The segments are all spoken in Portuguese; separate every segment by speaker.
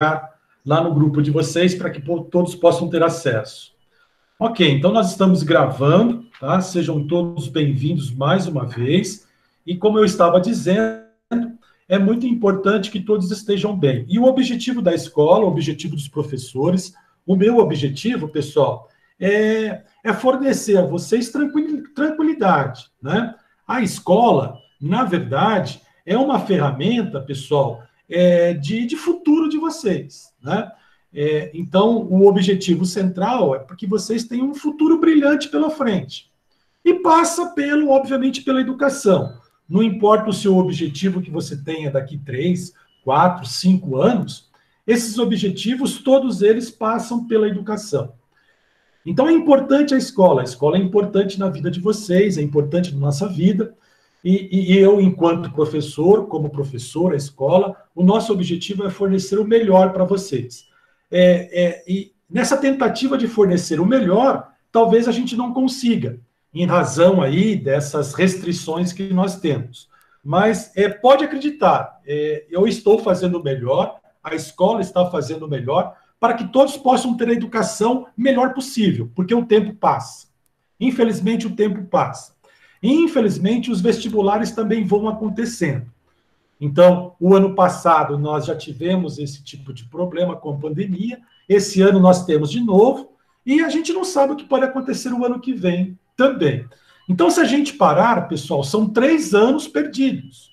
Speaker 1: lá no grupo de vocês para que todos possam ter acesso. Ok, então nós estamos gravando, tá? Sejam todos bem-vindos mais uma vez. E como eu estava dizendo, é muito importante que todos estejam bem. E o objetivo da escola, o objetivo dos professores, o meu objetivo, pessoal, é fornecer a vocês tranquilidade, né? A escola, na verdade, é uma ferramenta, pessoal, de futuro de vocês, né? Então, o objetivo central é porque vocês tenham um futuro brilhante pela frente. E passa, obviamente, pela educação. Não importa o seu objetivo que você tenha daqui 3, 4, 5 anos, esses objetivos, todos eles passam pela educação. Então, é importante a escola é importante na vida de vocês, é importante na nossa vida, e eu, enquanto professor, como professor, a escola, o nosso objetivo é fornecer o melhor para vocês. E nessa tentativa de fornecer o melhor, talvez a gente não consiga, em razão aí dessas restrições que nós temos. Mas pode acreditar, eu estou fazendo o melhor, a escola está fazendo o melhor, para que todos possam ter a educação melhor possível, porque o tempo passa. Infelizmente, o tempo passa. E, infelizmente, os vestibulares também vão acontecendo. Então, o ano passado nós já tivemos esse tipo de problema com a pandemia, esse ano nós temos de novo, e a gente não sabe o que pode acontecer o ano que vem também. Então, se a gente parar, pessoal, são 3 anos perdidos.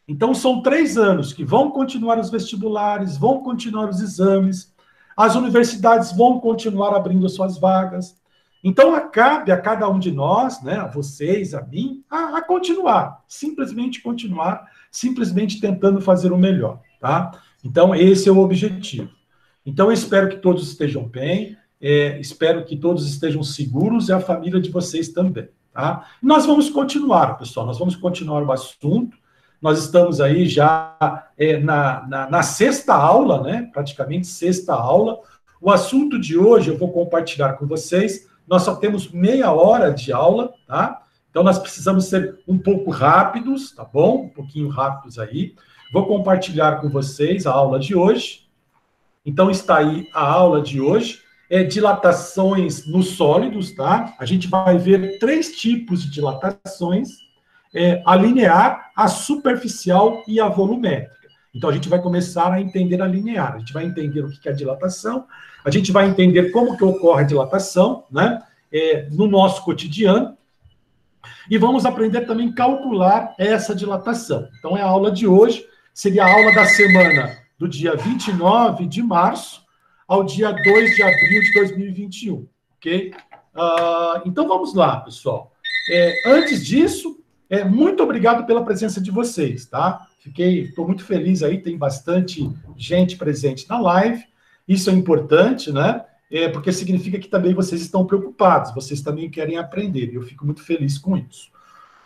Speaker 1: Então, são 3 anos que vão continuar os vestibulares, vão continuar os exames, as universidades vão continuar abrindo suas vagas. Então, cabe a cada um de nós, né, a vocês, a mim, a continuar, simplesmente tentando fazer o melhor, tá? Então, esse é o objetivo. Então, eu espero que todos estejam bem, espero que todos estejam seguros e a família de vocês também, tá? Nós vamos continuar, pessoal, nós vamos continuar o assunto. Nós estamos aí já na 6ª aula, né? Praticamente 6ª aula. O assunto de hoje eu vou compartilhar com vocês. Nós só temos meia hora de aula, tá? Então nós precisamos ser um pouco rápidos, tá bom? Um pouquinho rápidos aí. Vou compartilhar com vocês a aula de hoje. Então está aí a aula de hoje. Dilatações nos sólidos, tá? A gente vai ver 3 tipos de dilatações. A linear, a superficial e a volumétrica. Então, a gente vai começar a entender a linear, a gente vai entender o que é a dilatação, a gente vai entender como que ocorre a dilatação, né, no nosso cotidiano, e vamos aprender também a calcular essa dilatação. Então, a aula de hoje seria a aula da semana do dia 29 de março ao dia 2 de abril de 2021, ok? Então, vamos lá, pessoal. Antes disso, muito obrigado pela presença de vocês, tá? Estou muito feliz aí, tem bastante gente presente na live. Isso é importante, né? Porque significa que também vocês estão preocupados, vocês também querem aprender, e eu fico muito feliz com isso.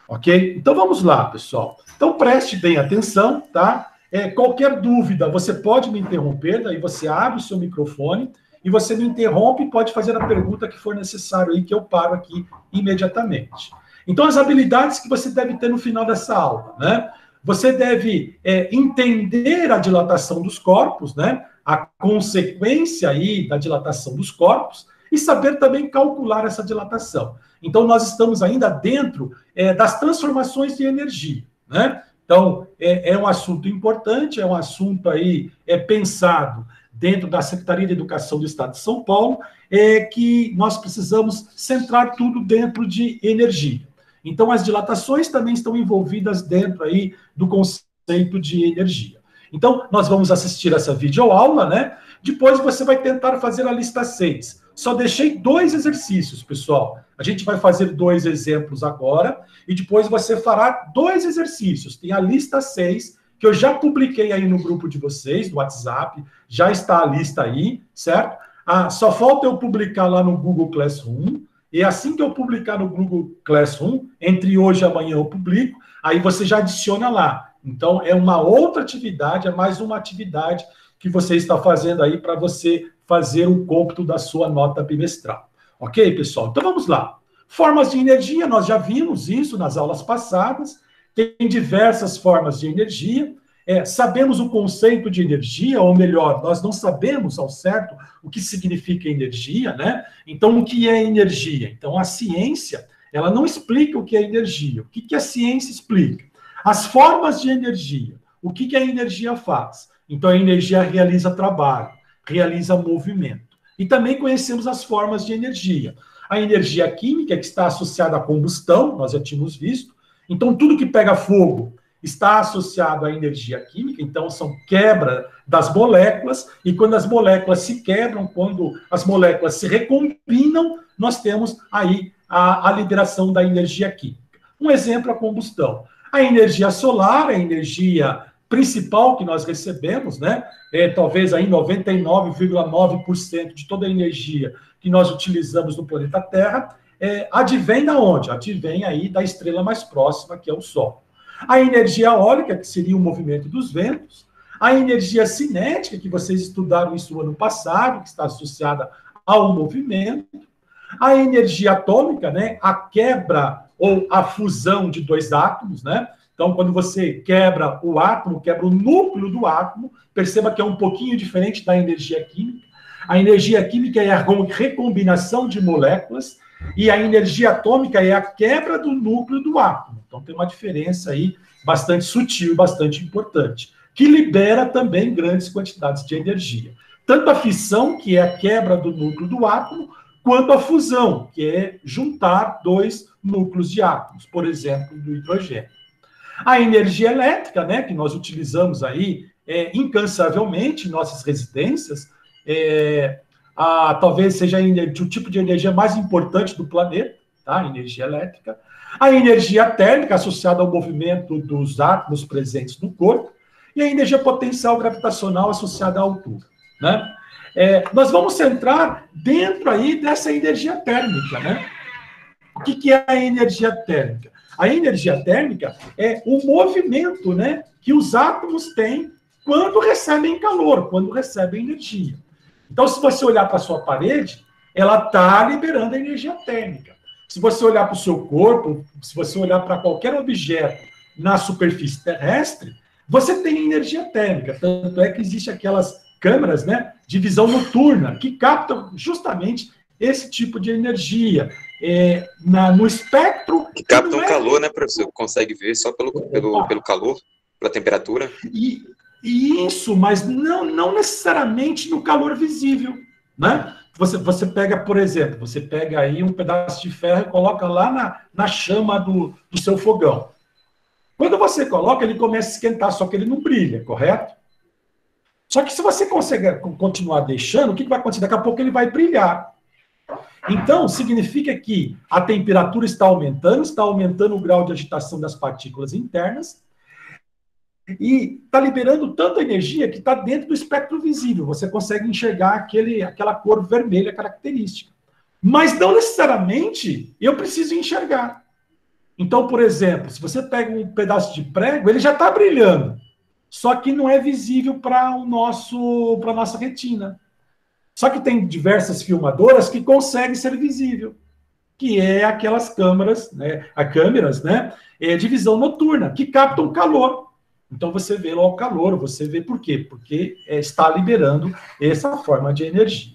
Speaker 1: Ok? Então vamos lá, pessoal. Então preste bem atenção, tá? Qualquer dúvida, você pode me interromper, daí você abre o seu microfone e você me interrompe e pode fazer a pergunta que for necessário aí, que eu paro aqui imediatamente. Então, as habilidades que você deve ter no final dessa aula, né? Você deve entender a dilatação dos corpos, né? A consequência aí da dilatação dos corpos e saber também calcular essa dilatação. Então, nós estamos ainda dentro das transformações de energia, né? Então, é um assunto importante, é um assunto aí pensado dentro da Secretaria de Educação do Estado de São Paulo, que nós precisamos centrar tudo dentro de energia. Então, as dilatações também estão envolvidas dentro aí do conceito de energia. Então, nós vamos assistir essa videoaula, né? Depois você vai tentar fazer a lista 6. Só deixei 2 exercícios, pessoal. A gente vai fazer 2 exemplos agora e depois você fará 2 exercícios. Tem a lista 6, que eu já publiquei aí no grupo de vocês, no WhatsApp, já está a lista aí, certo? Só falta eu publicar lá no Google Classroom. E assim que eu publicar no Google Classroom, entre hoje e amanhã eu publico, aí você já adiciona lá. Então, é uma outra atividade, é mais uma atividade que você está fazendo aí para você fazer o cômputo da sua nota bimestral. Ok, pessoal? Então, vamos lá. Formas de energia, nós já vimos isso nas aulas passadas. Tem diversas formas de energia. sabemos o conceito de energia, ou melhor, nós não sabemos ao certo o que significa energia, né? Então, o que é energia? Então, a ciência, ela não explica o que é energia. O que a ciência explica? As formas de energia. O que a energia faz? Então, a energia realiza trabalho, realiza movimento. E também conhecemos as formas de energia. A energia química, que está associada à combustão, nós já tínhamos visto. Então, tudo que pega fogo está associado à energia química, então são quebra das moléculas, e quando as moléculas se quebram, quando as moléculas se recombinam, nós temos aí a liberação da energia química. Um exemplo é a combustão. A energia solar, a energia principal que nós recebemos, né? Talvez aí 99,9% de toda a energia que nós utilizamos no planeta Terra, advém da onde? Advém aí da estrela mais próxima, que é o Sol. A energia eólica, que seria o movimento dos ventos, a energia cinética, que vocês estudaram isso ano passado, que está associada ao movimento, a energia atômica, né, a quebra ou a fusão de dois átomos, né? Então, quando você quebra o átomo, quebra o núcleo do átomo, perceba que é um pouquinho diferente da energia química. A energia química é a recombinação de moléculas, e a energia atômica é a quebra do núcleo do átomo. Então, tem uma diferença aí bastante sutil, bastante importante, que libera também grandes quantidades de energia. Tanto a fissão, que é a quebra do núcleo do átomo, quanto a fusão, que é juntar dois núcleos de átomos, por exemplo, do hidrogênio. A energia elétrica, né, que nós utilizamos aí incansavelmente em nossas residências, talvez seja o tipo de energia mais importante do planeta, tá? A energia elétrica. A energia térmica, associada ao movimento dos átomos presentes no corpo, e a energia potencial gravitacional associada à altura, né? Nós vamos centrar dentro aí dessa energia térmica, né? O que é a energia térmica? A energia térmica é o movimento, né, que os átomos têm quando recebem calor, quando recebem energia. Então, se você olhar para a sua parede, ela está liberando a energia térmica. Se você olhar para o seu corpo, se você olhar para qualquer objeto na superfície terrestre, você tem energia térmica. Tanto é que existem aquelas câmeras, né, de visão noturna, que captam justamente esse tipo de energia. No espectro...
Speaker 2: Que captam calor, né, professor? Consegue ver só pelo calor, pela temperatura?
Speaker 1: Isso, mas não necessariamente no calor visível, né? Você pega, por exemplo, você pega aí um pedaço de ferro e coloca lá na chama do seu fogão. Quando você coloca, ele começa a esquentar, só que ele não brilha, correto? Só que se você conseguir continuar deixando, o que vai acontecer? Daqui a pouco ele vai brilhar. Então, significa que a temperatura está aumentando o grau de agitação das partículas internas, e está liberando tanta energia que está dentro do espectro visível. Você consegue enxergar aquela cor vermelha característica. Mas não necessariamente eu preciso enxergar. Então, por exemplo, se você pega um pedaço de prego, ele já está brilhando. Só que não é visível para a nossa retina. Só que tem diversas filmadoras que conseguem ser visível, que é aquelas câmeras, né, de visão noturna, que captam calor. Então você vê lá o calor, você vê por quê? Porque está liberando essa forma de energia.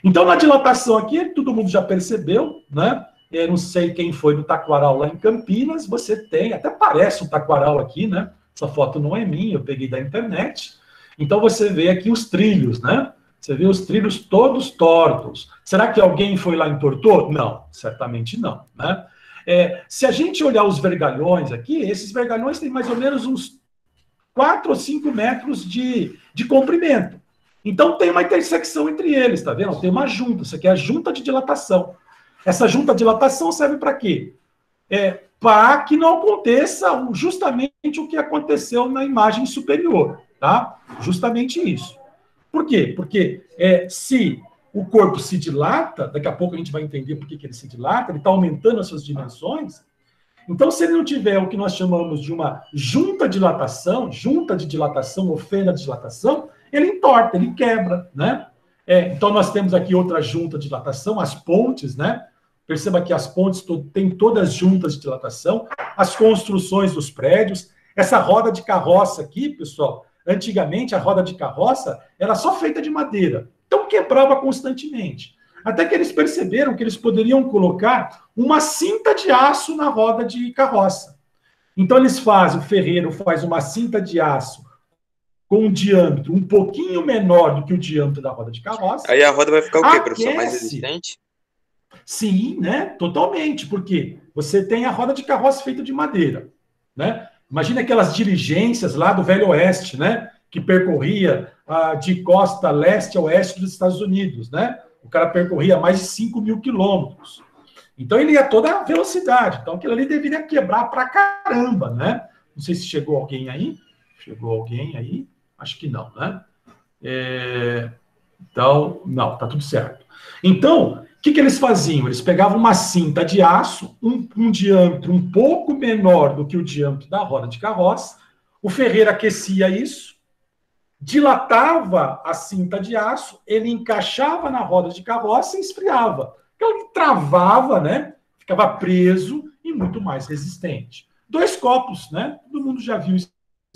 Speaker 1: Então, na dilatação aqui, todo mundo já percebeu, né? Eu não sei quem foi no Taquaral lá em Campinas, você tem, até parece um Taquaral aqui, né? Essa foto não é minha, eu peguei da internet. Então você vê aqui os trilhos, né? Você vê os trilhos todos tortos. Será que alguém foi lá e entortou? Não, certamente não, né? Se a gente olhar os vergalhões aqui, esses vergalhões têm mais ou menos uns 4 ou 5 metros de comprimento. Então tem uma intersecção entre eles, tá vendo? Tem uma junta, isso aqui é a junta de dilatação. Essa junta de dilatação serve para quê? Para que não aconteça justamente o que aconteceu na imagem superior, tá? Justamente isso. Por quê? Porque se o corpo se dilata, daqui a pouco a gente vai entender por que ele se dilata, ele está aumentando as suas dimensões. Então, se ele não tiver o que nós chamamos de uma junta de dilatação ou fenda de dilatação, ele entorta, ele quebra, né? Então, nós temos aqui outra junta de dilatação, as pontes, né? Perceba que as pontes têm todas juntas de dilatação, as construções dos prédios, Essa roda de carroça aqui, pessoal, antigamente a roda de carroça era só feita de madeira. Então quebrava constantemente. Até que eles perceberam que eles poderiam colocar uma cinta de aço na roda de carroça. Então eles fazem, o ferreiro faz uma cinta de aço com um diâmetro um pouquinho menor do que o diâmetro da roda de carroça.
Speaker 2: Aí a roda vai ficar o quê, professor? Mais resistente?
Speaker 1: Sim, né? Totalmente. Porque você tem a roda de carroça feita de madeira, né? Imagina aquelas diligências lá do Velho Oeste, né? Que percorria de costa leste a oeste dos Estados Unidos, né? O cara percorria mais de 5.000 quilômetros. Então ele ia a toda velocidade. Então aquilo ali deveria quebrar pra caramba, né? Não sei se chegou alguém aí. Chegou alguém aí? Acho que não, né? Então, não, tá tudo certo. Então, o que eles faziam? Eles pegavam uma cinta de aço, um diâmetro um pouco menor do que o diâmetro da roda de carroça. O ferreiro aquecia isso, dilatava a cinta de aço, ele encaixava na roda de carroça e esfriava. Então, ele travava, né? Ficava preso e muito mais resistente. 2 copos, né? Todo mundo já viu isso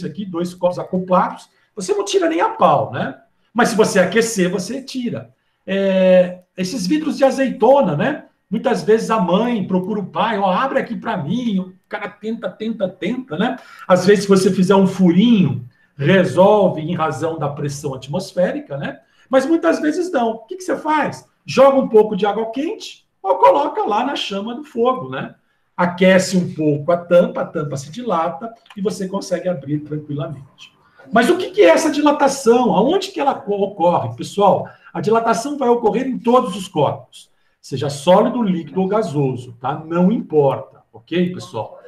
Speaker 1: aqui, 2 copos acoplados. Você não tira nem a pau, né? Mas se você aquecer, você tira. Esses vidros de azeitona, né? Muitas vezes a mãe procura o pai, abre aqui para mim, o cara tenta, né? Às vezes, se você fizer um furinho, resolve em razão da pressão atmosférica, né? Mas muitas vezes não. O que você faz? Joga um pouco de água quente ou coloca lá na chama do fogo, né? Aquece um pouco a tampa se dilata e você consegue abrir tranquilamente. Mas o que é essa dilatação? Aonde que ela ocorre? Pessoal, a dilatação vai ocorrer em todos os corpos, seja sólido, líquido ou gasoso, tá? Não importa, ok, pessoal?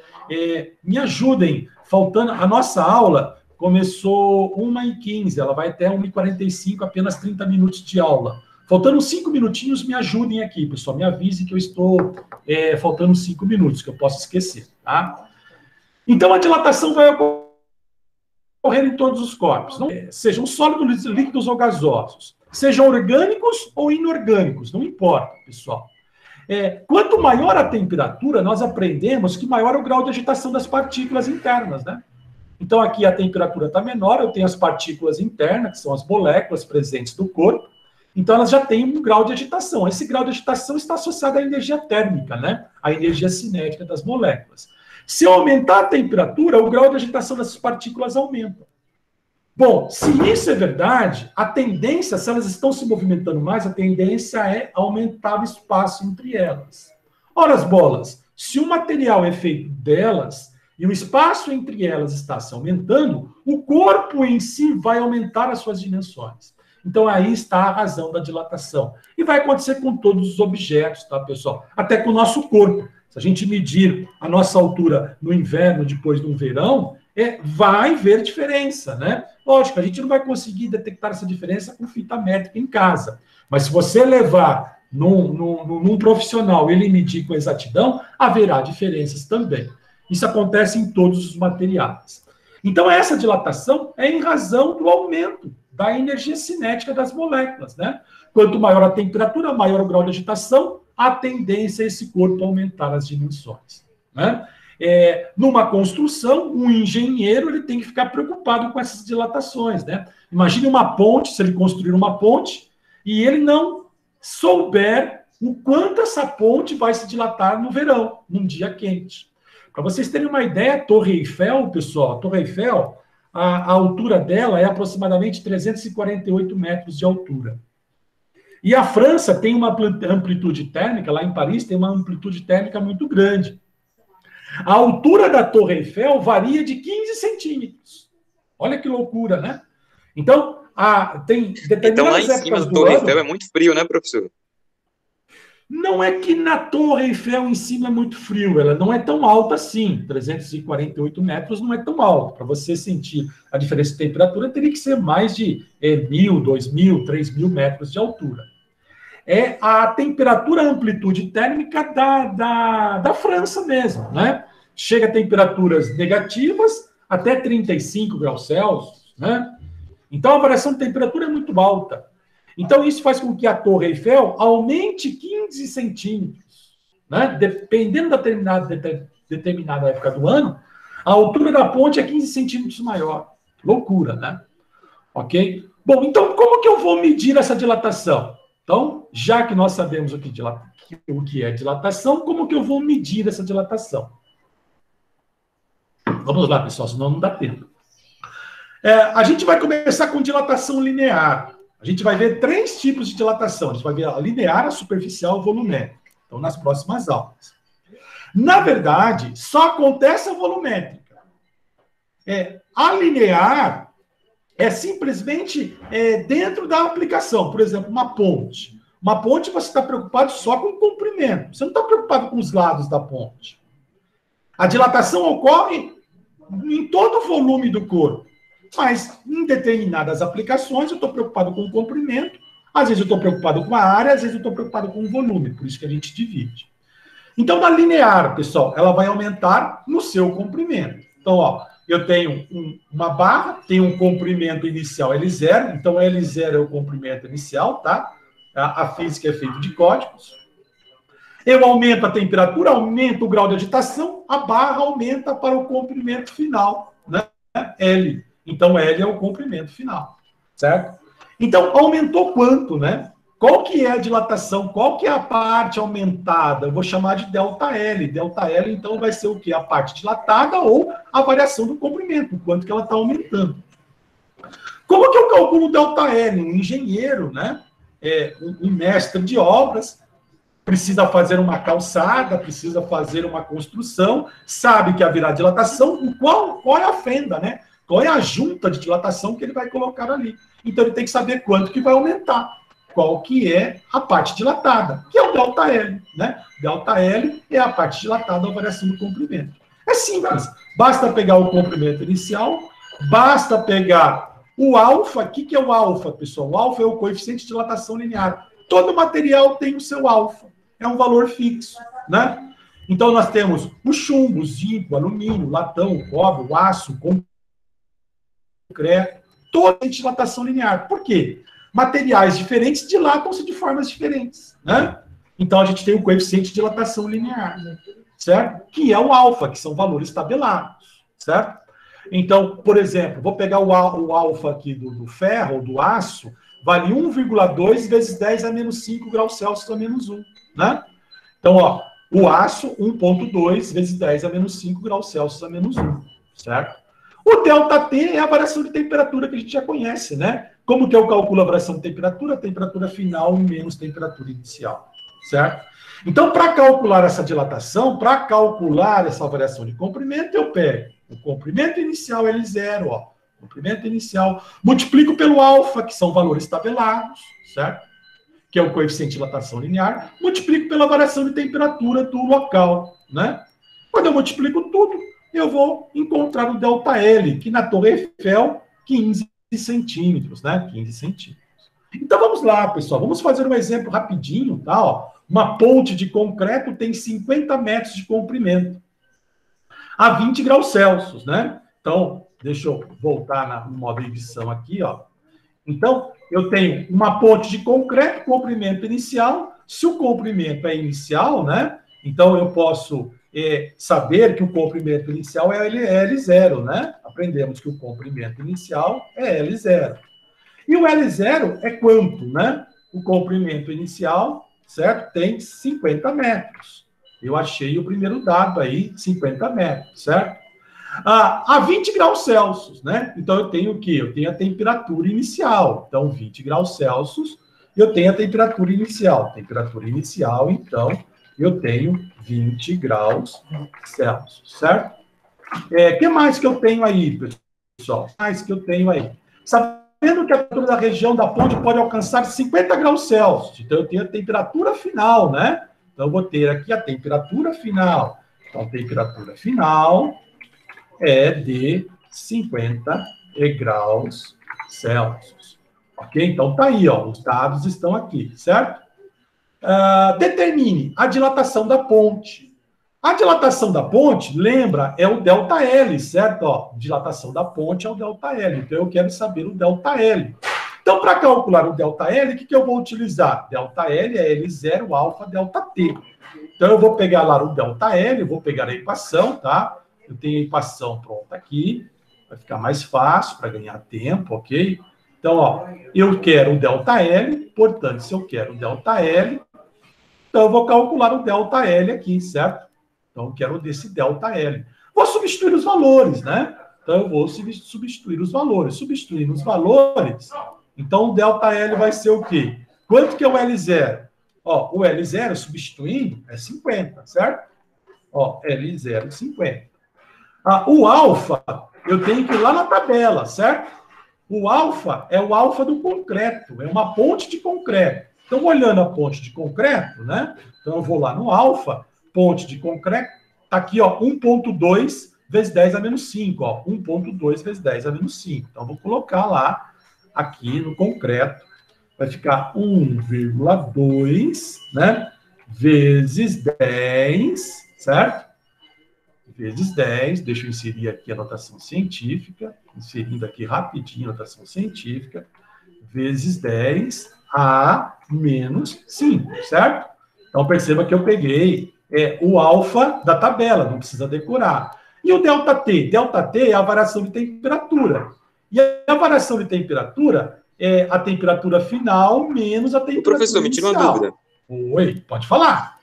Speaker 1: Me ajudem, faltando... A nossa aula começou 1h15, ela vai até 1h45, apenas 30 minutos de aula. Faltando 5 minutinhos, me ajudem aqui, pessoal. Me avise que eu estou faltando 5 minutos, que eu posso esquecer, tá? Então, a dilatação vai ocorrer em todos os corpos, não, sejam sólidos, líquidos ou gasosos, sejam orgânicos ou inorgânicos, não importa, pessoal. Quanto maior a temperatura, nós aprendemos que maior é o grau de agitação das partículas internas, né? Então, aqui a temperatura está menor, eu tenho as partículas internas, que são as moléculas presentes do corpo, então elas já têm um grau de agitação. Esse grau de agitação está associado à energia térmica, né? À energia cinética das moléculas. Se eu aumentar a temperatura, o grau de agitação dessas partículas aumenta. Bom, se isso é verdade, a tendência, se elas estão se movimentando mais, a tendência é aumentar o espaço entre elas. Ora, as bolas, se o material é feito delas e o espaço entre elas está se aumentando, o corpo em si vai aumentar as suas dimensões. Então, aí está a razão da dilatação. E vai acontecer com todos os objetos, tá, pessoal? Até com o nosso corpo. Se a gente medir a nossa altura no inverno, depois no verão, vai ver diferença, né? Lógico, a gente não vai conseguir detectar essa diferença com fita métrica em casa. Mas se você levar num profissional e ele medir com exatidão, haverá diferenças também. Isso acontece em todos os materiais. Então, essa dilatação é em razão do aumento da energia cinética das moléculas, né? Quanto maior a temperatura, maior o grau de agitação, a tendência é esse corpo aumentar as dimensões, né? Numa construção, um engenheiro ele tem que ficar preocupado com essas dilatações, né? Imagine uma ponte, se ele construir uma ponte, e ele não souber o quanto essa ponte vai se dilatar no verão, num dia quente. Para vocês terem uma ideia, a Torre Eiffel, pessoal, a Torre Eiffel, a altura dela é aproximadamente 348 metros de altura. E a França tem uma amplitude térmica, lá em Paris, tem uma amplitude térmica muito grande. A altura da Torre Eiffel varia de 15 centímetros. Olha que loucura, né? Então, tem determinadas
Speaker 2: então, lá em cima da Torre Eiffel é muito frio, né, professor?
Speaker 1: Não é que na Torre Eiffel em cima é muito frio, ela não é tão alta assim. 348 metros não é tão alto. Para você sentir a diferença de temperatura, teria que ser mais de 1.000, 2.000, 3.000 metros de altura. É a temperatura, a amplitude térmica da França mesmo, né? Chega a temperaturas negativas até 35 graus Celsius, né? Então a variação de temperatura é muito alta. Então isso faz com que a Torre Eiffel aumente 15 centímetros, né? Dependendo da determinada época do ano, A altura da ponte é 15 centímetros maior. Loucura, né? Ok? Bom, então como que eu vou medir essa dilatação? Então, já que nós sabemos o que é dilatação, como que eu vou medir essa dilatação? Vamos lá, pessoal, senão não dá tempo. A gente vai começar com dilatação linear. A gente vai ver 3 tipos de dilatação. A gente vai ver a linear, a superficial e a volumétrica. Então, nas próximas aulas. Na verdade, só acontece a volumétrica. A linear é simplesmente dentro da aplicação. Por exemplo, uma ponte. Uma ponte você está preocupado só com o comprimento. Você não está preocupado com os lados da ponte. A dilatação ocorre em todo o volume do corpo. Mas em determinadas aplicações eu estou preocupado com o comprimento, às vezes eu estou preocupado com a área, às vezes eu estou preocupado com o volume, por isso que a gente divide. Então, na linear, pessoal, ela vai aumentar no seu comprimento. Então, ó, eu tenho uma barra, tenho um comprimento inicial L0, então L0 é o comprimento inicial, tá? A física é feita de códigos. Eu aumento a temperatura, aumento o grau de agitação, a barra aumenta para o comprimento final, né? L. Então, L é o comprimento final, certo? Então, aumentou quanto, né? Qual que é a dilatação? Qual que é a parte aumentada? Eu vou chamar de ΔL. ΔL, então, vai ser o quê? A parte dilatada ou a variação do comprimento, o quanto que ela está aumentando. Como que eu calculo ΔL? Um engenheiro, né? Um mestre de obras, precisa fazer uma calçada, precisa fazer uma construção, sabe que haverá dilatação, qual é a fenda, né? Qual é a junta de dilatação que ele vai colocar ali. Então, ele tem que saber quanto que vai aumentar. Qual que é a parte dilatada, que é o ΔL, né? ΔL é a parte dilatada, a variação do comprimento. É simples. Basta pegar o comprimento inicial, basta pegar o alfa. O que é o alfa, pessoal? O alfa é o coeficiente de dilatação linear. Todo material tem o seu alfa. É um valor fixo, né? Então, nós temos o chumbo, o zinco, o alumínio, o latão, o cobre, o aço, o concreto, toda a dilatação linear. Por quê? Materiais diferentes dilatam-se de formas diferentes, né? Então, a gente tem o coeficiente de dilatação linear, certo? Que é o alfa, que são valores tabelados, certo? Então, por exemplo, vou pegar o alfa aqui do ferro, ou do aço, vale 1,2 vezes 10 a menos 5 graus Celsius a menos 1, né? Então, ó, o aço, 1,2 vezes 10 a menos 5 graus Celsius a menos 1, certo? O ΔT é a variação de temperatura que a gente já conhece, né? Como que eu calculo a variação de temperatura? Temperatura final menos temperatura inicial, certo? Então, para calcular essa dilatação, para calcular essa variação de comprimento, eu pego o comprimento inicial L0, ó, comprimento inicial, multiplico pelo alfa, que são valores tabelados, certo? Que é o coeficiente de dilatação linear, multiplico pela variação de temperatura do local, né? Quando eu multiplico tudo, eu vou encontrar o ΔL, que na Torre Eiffel, 15 centímetros, né? 15 centímetros. Então, vamos lá, pessoal. Vamos fazer um exemplo rapidinho, tá? Ó, uma ponte de concreto tem 50 metros de comprimento a 20 graus Celsius, né? Então, deixa eu voltar no modo edição aqui, ó. Então, eu tenho uma ponte de concreto, comprimento inicial. Se o comprimento é inicial, né? Então, eu posso saber que o comprimento inicial é L0, né? Aprendemos que o comprimento inicial é L0. E o L0 é quanto, né? O comprimento inicial, certo? Tem 50 metros. Eu achei o primeiro dado aí, 50 metros, certo? A 20 graus Celsius, né? Então, eu tenho o quê? Eu tenho a temperatura inicial. Então, 20 graus Celsius, eu tenho a temperatura inicial. Temperatura inicial, então, eu tenho 20 graus Celsius, certo? O que mais que eu tenho aí, pessoal? Mais que eu tenho aí? Sabendo que a temperatura da região da ponte pode alcançar 50 graus Celsius. Então, eu tenho a temperatura final, né? Então, eu vou ter aqui a temperatura final. Então, a temperatura final é de 50 graus Celsius. Ok? Então, tá aí, ó. Os dados estão aqui, certo? Determine a dilatação da ponte. A dilatação da ponte, lembra, é o ΔL, certo? Ó, dilatação da ponte é o ΔL. Então, eu quero saber o ΔL. Então, para calcular o ΔL, o que eu vou utilizar? ΔL é L0 alfa ΔT. Então, eu vou pegar lá o ΔL, vou pegar a equação, tá? Eu tenho a equação pronta aqui, vai ficar mais fácil para ganhar tempo, ok? Então, ó, eu quero o ΔL, portanto, se eu quero o ΔL, então eu vou calcular o ΔL aqui, certo? Então, eu quero desse ΔL. Vou substituir os valores, né? Então, eu vou substituir os valores. Substituindo os valores, então o ΔL vai ser o quê? Quanto que é o L0? Ó, o L0 substituindo é 50, certo? Ó, L0 50. O alfa, eu tenho que ir lá na tabela, certo? O alfa é o alfa do concreto, é uma ponte de concreto. Então, olhando a ponte de concreto, né? Então, eu vou lá no alfa, ponte de concreto, tá aqui, ó, 1,2 vezes 10 a menos 5, ó, 1,2 vezes 10 a menos 5. Então, vou colocar lá, aqui no concreto, vai ficar 1,2, né? Vezes 10, certo? Vezes 10, deixa eu inserir aqui a notação científica, inserindo aqui rapidinho a notação científica, vezes 10 a menos 5, certo? Então, perceba que eu peguei o alfa da tabela, não precisa decorar. E o ΔT? ΔT é a variação de temperatura. E a variação de temperatura é a temperatura final menos a temperatura
Speaker 2: Professor, me tira uma
Speaker 1: inicial.
Speaker 2: dúvida.
Speaker 1: Oi, pode falar.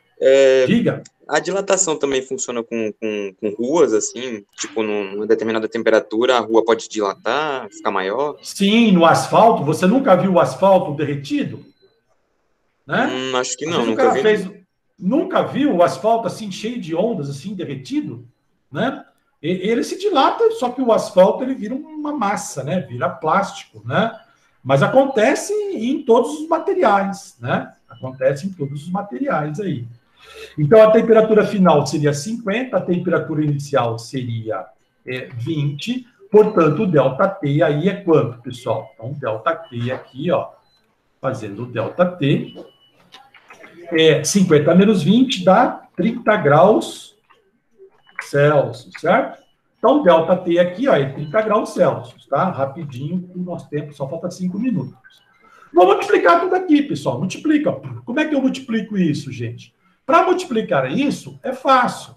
Speaker 1: Diga.
Speaker 2: A dilatação também funciona com ruas, assim? Tipo, numa determinada temperatura, a rua pode dilatar, ficar maior?
Speaker 1: Sim, no asfalto. Você nunca viu o asfalto derretido? Né?
Speaker 2: Acho que não, nunca vi.
Speaker 1: Nunca viu o asfalto assim, cheio de ondas, assim, derretido? Né? Ele se dilata, só que o asfalto ele vira uma massa, né? Vira plástico, né? Mas acontece em todos os materiais, né? Acontece em todos os materiais aí. Então, a temperatura final seria 50, a temperatura inicial seria 20, portanto, o ΔT aí é quanto, pessoal? Então, ΔT aqui, ó, fazendo o ΔT, 50 menos 20 dá 30 graus Celsius, certo? Então, ΔT aqui, ó, é 30 graus Celsius, tá? Rapidinho, o nosso tempo só falta 5 minutos. Vou multiplicar tudo aqui, pessoal. Multiplica. Como é que eu multiplico isso, gente? Para multiplicar isso, é fácil.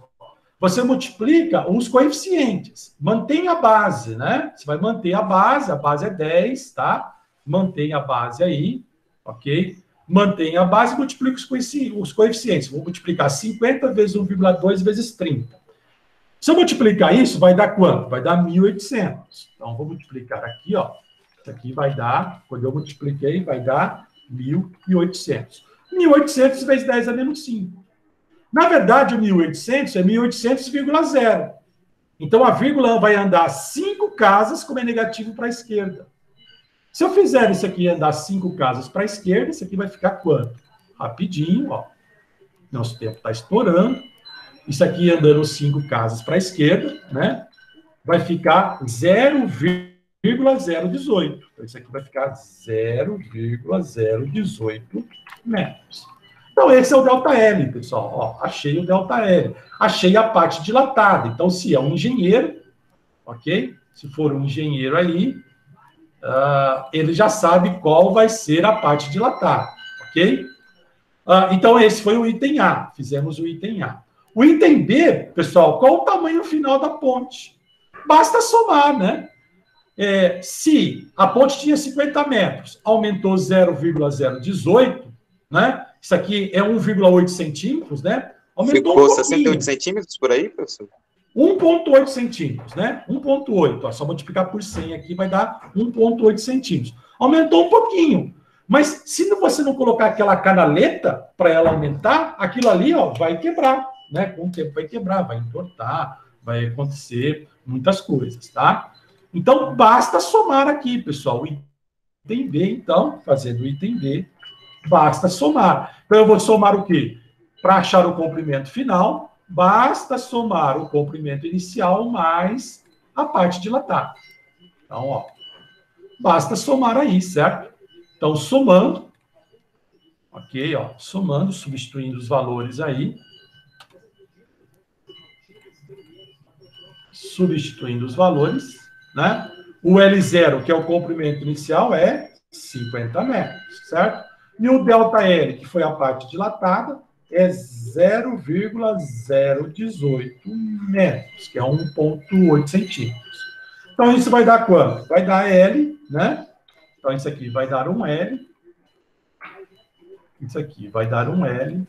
Speaker 1: Você multiplica os coeficientes. Mantém a base, né? Você vai manter a base é 10, tá? Mantém a base aí, ok? Mantém a base e multiplica os coeficientes. Vou multiplicar 50 vezes 1,2 vezes 30. Se eu multiplicar isso, vai dar quanto? Vai dar 1.800. Então, vou multiplicar aqui, ó. Isso aqui vai dar, quando eu multipliquei, vai dar 1.800. 1.800 vezes 10 a menos 5. Na verdade, o 1.800 é 1.800,0. Então, a vírgula vai andar 5 casas, como é negativo para a esquerda. Se eu fizer isso aqui andar 5 casas para a esquerda, isso aqui vai ficar quanto? Rapidinho, ó. Nosso tempo está estourando. Isso aqui andando 5 casas para a esquerda, né? Vai ficar 0,018. Então, isso aqui vai ficar 0,018 metros. Então, esse é o ΔL, pessoal. Ó, achei o ΔL. Achei a parte dilatada. Então, se é um engenheiro, ok? Se for um engenheiro aí, ele já sabe qual vai ser a parte dilatada, ok? Então, esse foi o item A. Fizemos o item A. O item B, pessoal, qual o tamanho final da ponte? Basta somar, né? Se a ponte tinha 50 metros, aumentou 0,018, né? Isso aqui é 1,8 centímetros, né? Aumentou
Speaker 2: Ficou 68 centímetros por aí, professor?
Speaker 1: 1,8 centímetros, né? 1,8. Só multiplicar por 100 aqui vai dar 1,8 centímetros. Aumentou um pouquinho. Mas se você não colocar aquela canaleta para ela aumentar, aquilo ali, ó, vai quebrar, né? Com o tempo vai quebrar, vai entortar, vai acontecer muitas coisas, tá? Então, basta somar aqui, pessoal. O item B, então, fazendo o item B, basta somar. Então, eu vou somar o quê? Para achar o comprimento final, basta somar o comprimento inicial mais a parte dilatada. Então, ó, basta somar aí, certo? Então, somando, ok, ó, somando, substituindo os valores aí. Substituindo os valores, né? O L0, que é o comprimento inicial, é 50 metros, certo? E o ΔL, que foi a parte dilatada, é 0,018 metros, que é 1,8 centímetros. Então, isso vai dar quanto? Vai dar L, né? Então, isso aqui vai dar um L. Isso aqui vai dar um L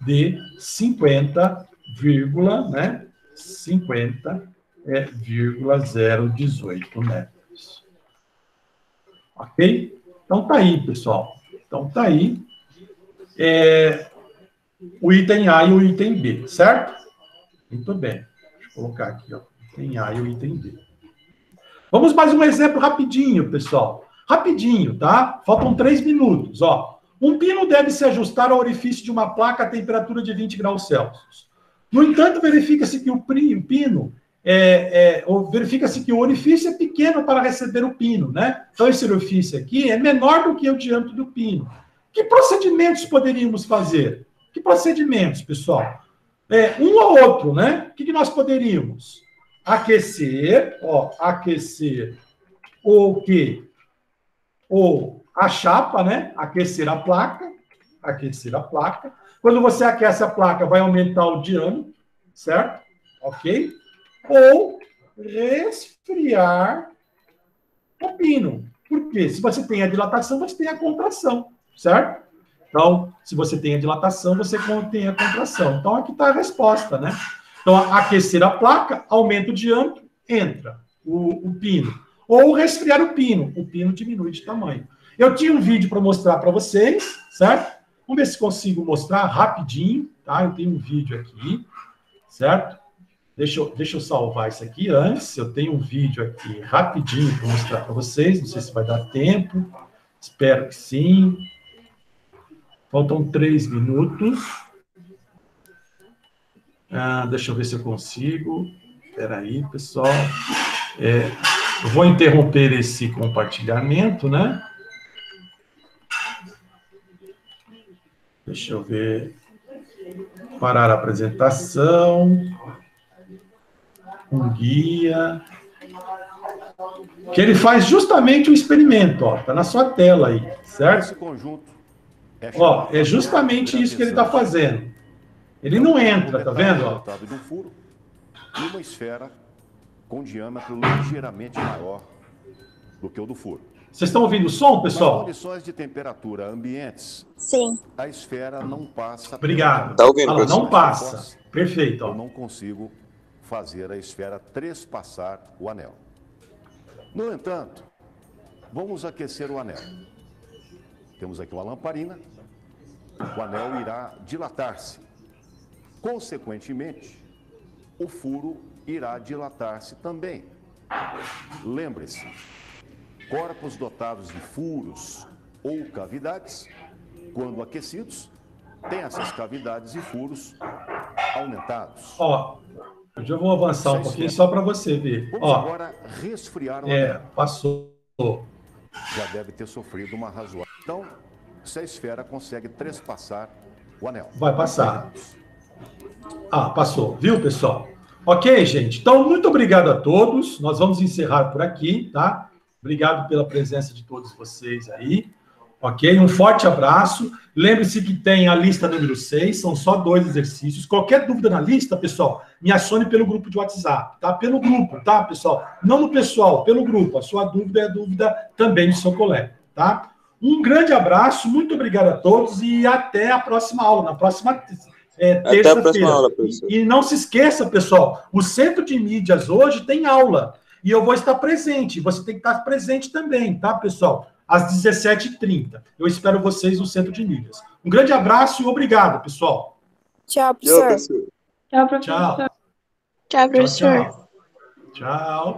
Speaker 1: de 50,018 metros. Ok? Então, tá aí, pessoal. Então, tá aí o item A e o item B, certo? Muito bem. Deixa eu colocar aqui, ó, o item A e o item B. Vamos mais um exemplo rapidinho, pessoal. Rapidinho, tá? Faltam 3 minutos, ó. Um pino deve se ajustar ao orifício de uma placa a temperatura de 20 graus Celsius. No entanto, verifica-se que o pino verifica-se que o orifício é pequeno para receber o pino, né? Então, esse orifício aqui é menor do que o diâmetro do pino. Que procedimentos poderíamos fazer? Que procedimentos, pessoal? Um ou outro, né? O que nós poderíamos? Aquecer, ó, aquecer o quê? Ou a chapa, né? Aquecer a placa. Aquecer a placa. Quando você aquece a placa, vai aumentar o diâmetro, certo? Ok? Ou resfriar o pino. Por quê? Se você tem a dilatação, você tem a contração, certo? Então, se você tem a dilatação, você tem a contração. Então, aqui está a resposta, né? Então, aquecer a placa, aumenta o diâmetro, entra o pino. Ou resfriar o pino diminui de tamanho. Eu tinha um vídeo para mostrar para vocês, certo? Vamos ver se consigo mostrar rapidinho, tá? Eu tenho um vídeo aqui, certo? Deixa eu salvar isso aqui antes. Eu tenho um vídeo aqui rapidinho para mostrar para vocês. Não sei se vai dar tempo. Espero que sim. Faltam 3 minutos. Deixa eu ver se eu consigo. Espera aí, pessoal. Eu vou interromper esse compartilhamento, né? Deixa eu ver. Parar a apresentação. Um guia. Que ele faz justamente o experimento, ó. Tá na sua tela aí, certo?
Speaker 3: Esse conjunto
Speaker 1: é justamente isso que ele está fazendo. Ele não entra, tá vendo? Ó?
Speaker 3: De um furo e uma esfera com diâmetro ligeiramente maior do que o do furo.
Speaker 1: Vocês estão ouvindo o som, pessoal?
Speaker 3: Nas condições de temperatura ambientes,
Speaker 4: sim,
Speaker 3: a esfera não passa...
Speaker 1: Obrigado.
Speaker 2: Tá ouvindo,
Speaker 1: Ela não passa. Perfeito. Ó.
Speaker 3: Eu não consigo fazer a esfera trespassar o anel. No entanto, vamos aquecer o anel. Temos aqui uma lamparina. O anel irá dilatar-se. Consequentemente, o furo irá dilatar-se também. Lembre-se, corpos dotados de furos ou cavidades, quando aquecidos, têm essas cavidades e furos aumentados.
Speaker 1: Ó, eu já vou avançar um pouquinho só para você ver.
Speaker 3: Vamos agora resfriar o anel.
Speaker 1: Passou.
Speaker 3: Já deve ter sofrido uma razoável. Então, se a esfera consegue trespassar o anel.
Speaker 1: Vai passar. Passou. Viu, pessoal? Ok, gente? Então, muito obrigado a todos. Nós vamos encerrar por aqui, tá? Obrigado pela presença de todos vocês aí. Ok? Um forte abraço. Lembre-se que tem a lista número 6, são só 2 exercícios. Qualquer dúvida na lista, pessoal, me acione pelo grupo de WhatsApp, tá? Pelo grupo, tá, pessoal? Não no pessoal, pelo grupo. A sua dúvida é a dúvida também do seu colega, tá? Um grande abraço, muito obrigado a todos e até a próxima aula, na próxima terça-feira.
Speaker 2: Até a próxima aula, professor.
Speaker 1: E não se esqueça, pessoal, o Centro de Mídias hoje tem aula e eu vou estar presente. Você tem que estar presente também, tá, pessoal? Às 17h30. Eu espero vocês no Centro de Mídias. Um grande abraço e obrigado, pessoal.
Speaker 4: tchau, professor.
Speaker 2: Tchau, professor.
Speaker 4: Tchau, professor.
Speaker 1: Tchau.